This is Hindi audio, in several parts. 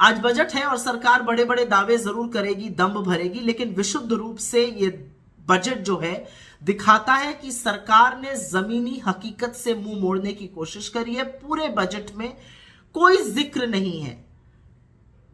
आज बजट है और सरकार बड़े बड़े दावे जरूर करेगी, दम्भ भरेगी, लेकिन विशुद्ध रूप से ये बजट जो है दिखाता है कि सरकार ने जमीनी हकीकत से मुंह मोड़ने की कोशिश करी है। पूरे बजट में कोई जिक्र नहीं है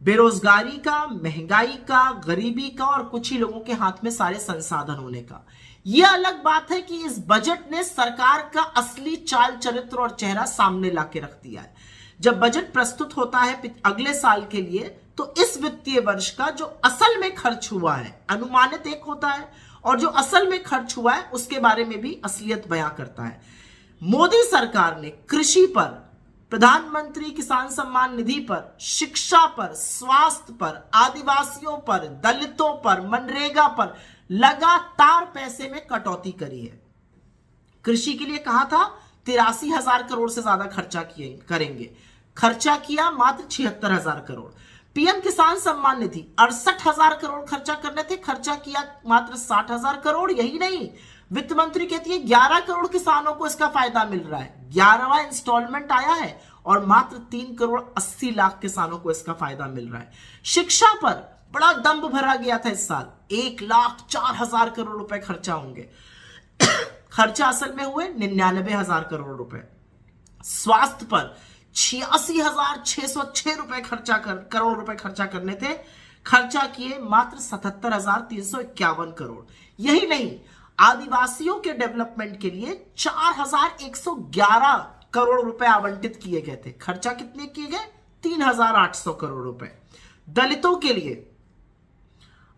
बेरोजगारी का, महंगाई का, गरीबी का और कुछ ही लोगों के हाथ में सारे संसाधन होने का। यह अलग बात है कि इस बजट ने सरकार का असली चाल चरित्र और चेहरा सामने लाके रख दिया है। जब बजट प्रस्तुत होता है अगले साल के लिए, तो इस वित्तीय वर्ष का जो असल में खर्च हुआ है, अनुमानित एक होता है और जो असल में खर्च हुआ है उसके बारे में भी असलियत बयां करता है। मोदी सरकार ने कृषि पर, प्रधानमंत्री किसान सम्मान निधि पर, शिक्षा पर, स्वास्थ्य पर, आदिवासियों पर, दलितों पर, मनरेगा पर लगातार पैसे में कटौती करी है। कृषि के लिए कहा था 83,000 करोड़ से ज्यादा खर्चा करेंगे, खर्चा किया मात्र 76,000 करोड़। पीएम किसान सम्मान निधि 68,000 करोड़ खर्चा करने थे, खर्चा किया मात्र 60,000 करोड़। यही नहीं, वित्त मंत्री कहती है 11 करोड़ किसानों को इसका फायदा मिल रहा है, 11वां इंस्टॉलमेंट आया है और मात्र 3 करोड़ 80 लाख किसानों को इसका फायदा मिल रहा है। शिक्षा पर बड़ा दम्भ भरा गया था इस साल, 1,04,000 करोड़ रुपए खर्चा होंगे, खर्चा असल में हुए 99,000 करोड़ रुपए। स्वास्थ्य पर 86,606 करोड़ रुपए खर्चा करने थे, खर्चा किए मात्र 77,351 करोड़। यही नहीं, आदिवासियों के डेवलपमेंट के लिए 4,111 करोड़ रुपए आवंटित किए गए थे, खर्चा कितने किए गए? 3,800 करोड़ रुपए। दलितों के लिए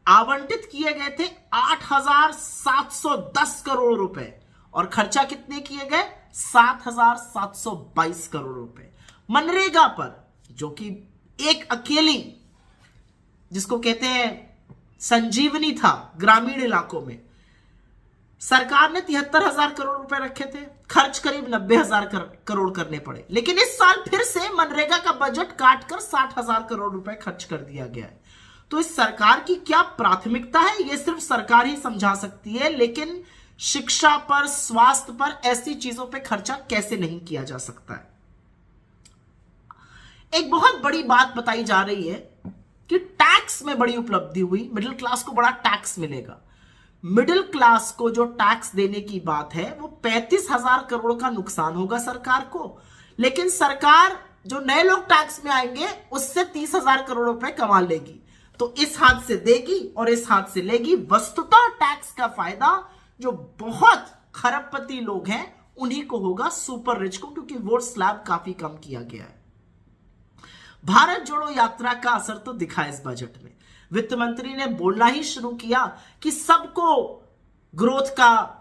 आवंटित किए गए थे 8,710 करोड़ रुपए और खर्चा कितने किए गए? 7,722 करोड़ रुपए। मनरेगा पर, जो कि एक अकेली, जिसको कहते हैं संजीवनी था ग्रामीण इलाकों में, सरकार ने 73,000 करोड़ रुपए रखे थे, खर्च करीब 90,000 करोड़ करने पड़े। लेकिन इस साल फिर से मनरेगा का बजट काटकर 60,000 करोड़ रुपए खर्च कर दिया गया है। तो इस सरकार की क्या प्राथमिकता है, यह सिर्फ सरकार ही समझा सकती है। लेकिन शिक्षा पर, स्वास्थ्य पर, ऐसी चीजों पे खर्चा कैसे नहीं किया जा सकता है। एक बहुत बड़ी बात बताई जा रही है कि टैक्स में बड़ी उपलब्धि हुई, मिडिल क्लास को बड़ा टैक्स मिलेगा। मिडिल क्लास को जो टैक्स देने की बात है वो 35,000 करोड़ का नुकसान होगा सरकार को, लेकिन सरकार जो नए लोग टैक्स में आएंगे उससे 30,000 करोड़ रुपए कमा लेगी। तो इस हाथ से देगी और इस हाथ से लेगी। वस्तुतः टैक्स का फायदा जो बहुत खरबपति लोग हैं उन्हीं को होगा, सुपर रिच को, क्योंकि वोट स्लैब काफी कम किया गया है। भारत जोड़ो यात्रा का असर तो दिखा इस बजट में। वित्त मंत्री ने बोलना ही शुरू किया कि सबको ग्रोथ का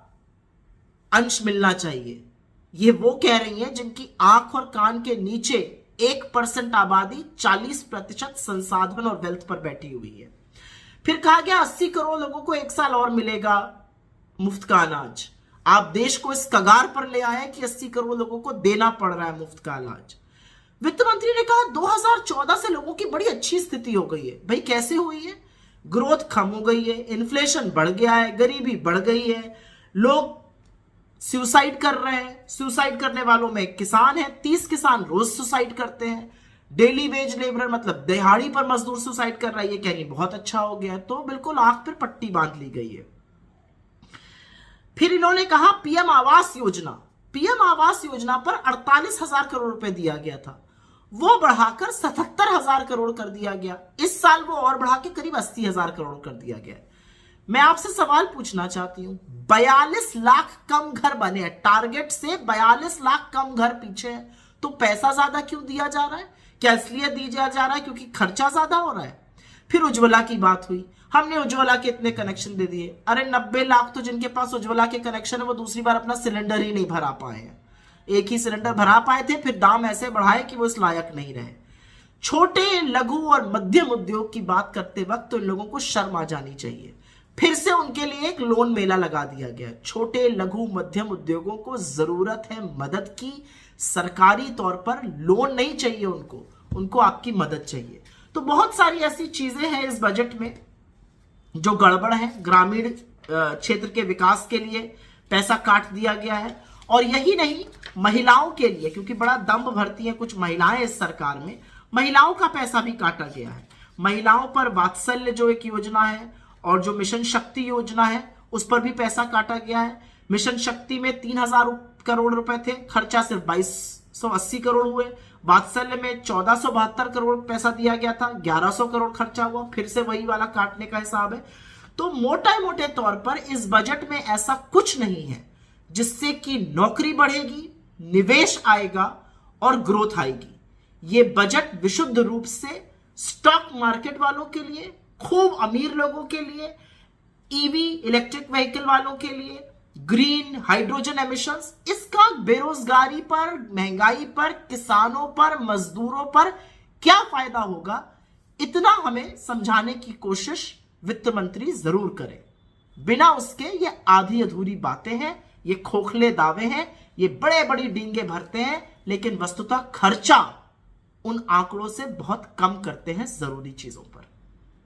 अंश मिलना चाहिए। ये वो कह रही हैं जिनकी आंख और कान के नीचे 1% आबादी 40% संसाधन और वेल्थ पर बैठी हुई है। फिर कहा गया 80 करोड़ लोगों को 1 साल और मिलेगा मुफ्त का अनाज। आप देश को इस कगार पर ले आए कि 80 करोड़ लोगों को देना पड़ रहा है मुफ्त का अनाज। वित्त मंत्री ने कहा 2014 से लोगों की बड़ी अच्छी स्थिति हो गई है। भाई कैसे हुई है? ग्रोथ कम हो गई है, इन्फ्लेशन बढ़ गया है, गरीबी बढ़ गई है, लोग सुसाइड कर रहे हैं। सुसाइड करने वालों में किसान है, 30 किसान रोज सुसाइड करते हैं। डेली वेज लेबर मतलब दिहाड़ी पर मजदूर सुसाइड कर रहा है। ये कह रही बहुत अच्छा हो गया, तो बिल्कुल आंख पर पट्टी बांध ली गई है। फिर इन्होंने कहा पीएम आवास योजना, पीएम आवास योजना पर 48,000 करोड़ रुपए दिया गया था, वो बढ़ाकर 77,000 करोड़ कर दिया गया। इस साल वो और बढ़ा के करीब 80,000 करोड़ कर दिया गया। मैं आपसे सवाल पूछना चाहती हूं, 42 लाख कम घर बने हैं, टारगेट से 42 लाख कम घर पीछे है, तो पैसा ज्यादा क्यों दिया जा रहा है? क्या इसलिए दिया जा रहा है क्योंकि खर्चा ज्यादा हो रहा है? फिर उज्ज्वला की बात हुई, हमने उज्ज्वला के इतने कनेक्शन दे दिए। अरे 90 लाख तो जिनके पास उज्ज्वला के कनेक्शन है वो दूसरी बार अपना सिलेंडर ही नहीं भरा पाए हैं। एक ही सिलेंडर भरा पाए थे, फिर दाम ऐसे बढ़ाए कि वो इस लायक नहीं रहे। छोटे, लघु और मध्यम उद्योग की बात करते वक्त तो इन लोगों को शर्म आ जानी चाहिए। फिर से उनके लिए एक लोन मेला लगा दिया गया। छोटे, लघु, मध्यम उद्योगों को जरूरत है मदद की, सरकारी तौर पर लोन नहीं चाहिए उनको आपकी मदद चाहिए। तो बहुत सारी ऐसी चीजें हैं इस बजट में जो गड़बड़ है। ग्रामीण क्षेत्र के विकास के लिए पैसा काट दिया गया है। और यही नहीं, महिलाओं के लिए, क्योंकि बड़ा दम्भ भरती हैं कुछ महिलाएं इस सरकार में, महिलाओं का पैसा भी काटा गया है। महिलाओं पर वात्सल्य जो एक योजना है और जो मिशन शक्ति योजना है उस पर भी पैसा काटा गया है। मिशन शक्ति में 3000 करोड़ रुपए थे, खर्चा सिर्फ 2280 करोड़ हुए। वात्सल्य में 1472 करोड़ पैसा दिया गया था, 1100 करोड़ खर्चा हुआ। फिर से वही वाला काटने का हिसाब है। तो मोटे तौर पर इस बजट में ऐसा कुछ नहीं है जिससे कि नौकरी बढ़ेगी, निवेश आएगा और ग्रोथ आएगी। ये बजट विशुद्ध रूप से स्टॉक मार्केट वालों के लिए, खूब अमीर लोगों के लिए, ईवी इलेक्ट्रिक व्हीकल वालों के लिए, ग्रीन हाइड्रोजन एमिशंस, इसका बेरोजगारी पर, महंगाई पर, किसानों पर, मजदूरों पर क्या फायदा होगा, इतना हमें समझाने की कोशिश वित्त मंत्री जरूर करें। बिना उसके ये आधी अधूरी बातें हैं, ये खोखले दावे हैं, ये बड़े बड़ी डींगे भरते हैं, लेकिन वस्तुतः खर्चा उन आंकड़ों से बहुत कम करते हैं जरूरी चीजों पर।